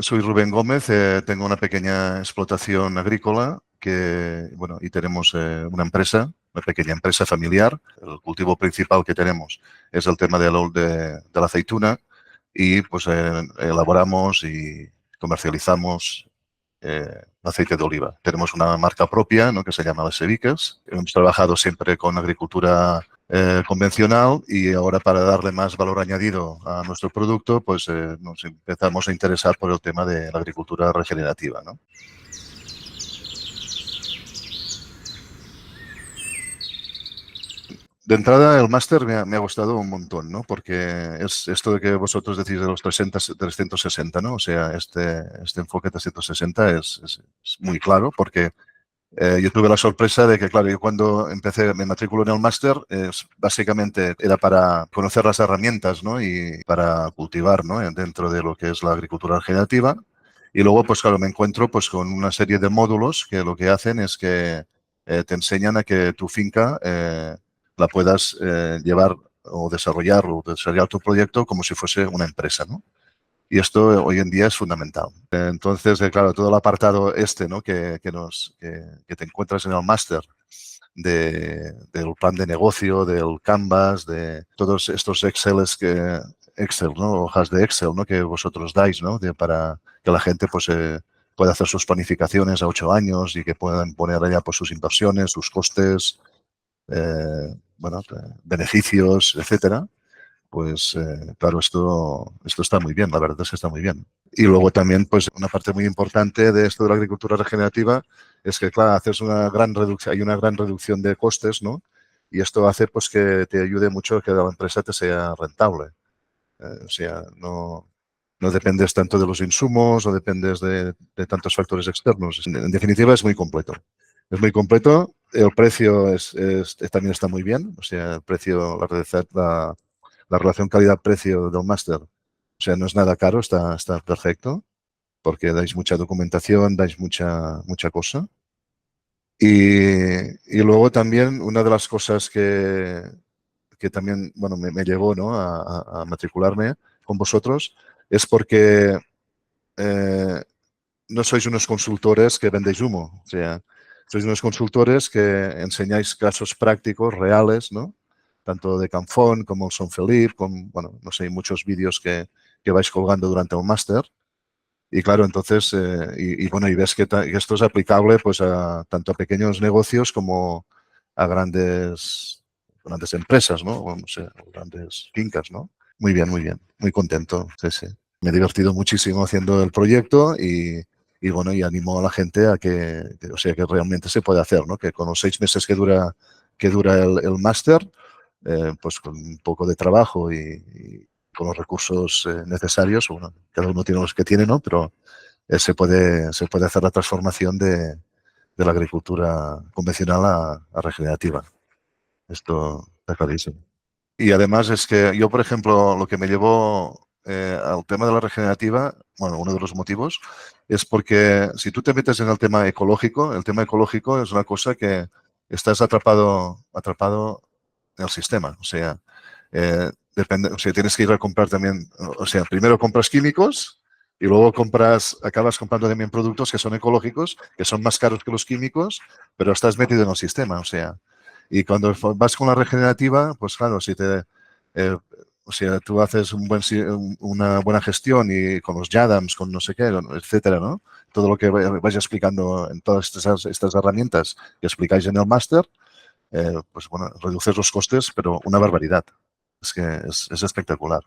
Soy Rubén Gómez, tengo una pequeña explotación agrícola y tenemos una pequeña empresa familiar. El cultivo principal que tenemos es el tema de la aceituna y pues elaboramos y comercializamos aceite de oliva. Tenemos una marca propia, ¿no?, que se llama Las Sevicas. Hemos trabajado siempre con agricultura convencional y ahora, para darle más valor añadido a nuestro producto, pues nos empezamos a interesar por el tema de la agricultura regenerativa, ¿no? De entrada, el máster me ha gustado un montón, ¿no? Porque es esto de que vosotros decís de los 360, ¿no? O sea, este enfoque 360 es muy claro, porque yo tuve la sorpresa de que, claro, yo cuando me matriculo en el máster, básicamente era para conocer las herramientas, ¿no?, y para cultivar, ¿no?, dentro de lo que es la agricultura regenerativa. Y luego, pues claro, me encuentro pues con una serie de módulos que lo que hacen es que te enseñan a que tu finca la puedas llevar o desarrollar tu proyecto como si fuese una empresa, ¿no? Y esto hoy en día es fundamental. Entonces, claro, todo el apartado ¿no?, que te encuentras en el máster del plan de negocio, del Canvas, de todos estos Excel, ¿no?, hojas de Excel, ¿no?, que vosotros dais, ¿no?, para que la gente pues pueda hacer sus planificaciones a 8 años y que puedan poner allá pues sus inversiones, sus costes, beneficios, etcétera. Pues claro, esto está muy bien, la verdad es que está muy bien. Y luego también, pues una parte muy importante de esto de la agricultura regenerativa es que, claro, hay una gran reducción de costes, ¿no? Y esto hace pues que te ayude mucho a que la empresa te sea rentable. O sea, no dependes tanto de los insumos, no dependes de tantos factores externos. En definitiva, es muy completo. Es muy completo. El precio también está muy bien. O sea, el precio, la relación calidad-precio del máster, o sea, no es nada caro, está perfecto, porque dais mucha documentación, dais mucha cosa. Y luego también una de las cosas que también, bueno, me llevó, ¿no?, a matricularme con vosotros es porque eh, no sois unos consultores que vendéis humo. O sea, sois unos consultores que enseñáis casos prácticos, reales, ¿no?, tanto de Canfón como el Son Felipe, bueno, no sé, muchos vídeos que vais colgando durante un máster. Y claro, entonces, bueno, y ves que esto es aplicable pues tanto a pequeños negocios como a grandes empresas, ¿no? O no sé, grandes fincas, ¿no? Muy bien, muy contento, sí, sí. Me he divertido muchísimo haciendo el proyecto y bueno, y animo a la gente a o sea, que realmente se puede hacer, ¿no? Que con los 6 meses que dura el máster, pues con un poco de trabajo y con los recursos necesarios, bueno, cada uno tiene los que tiene, ¿no? Pero se puede hacer la transformación de la agricultura convencional a regenerativa. Esto está clarísimo. Y además es que yo, por ejemplo, lo que me llevó al tema de la regenerativa, bueno, uno de los motivos, es porque si tú te metes en el tema ecológico es una cosa que estás atrapado en el sistema. O sea, o sea, tienes que ir a comprar también, o sea, primero compras químicos y luego acabas comprando también productos que son ecológicos, que son más caros que los químicos, pero estás metido en el sistema. O sea, y cuando vas con la regenerativa, pues claro, eh, o sea, tú haces una buena gestión y con los YADAMs, con no sé qué, etcétera, ¿no? Todo lo que vais explicando en todas estas herramientas que explicáis en el máster, pues bueno, reduces los costes, pero una barbaridad. Es que es espectacular.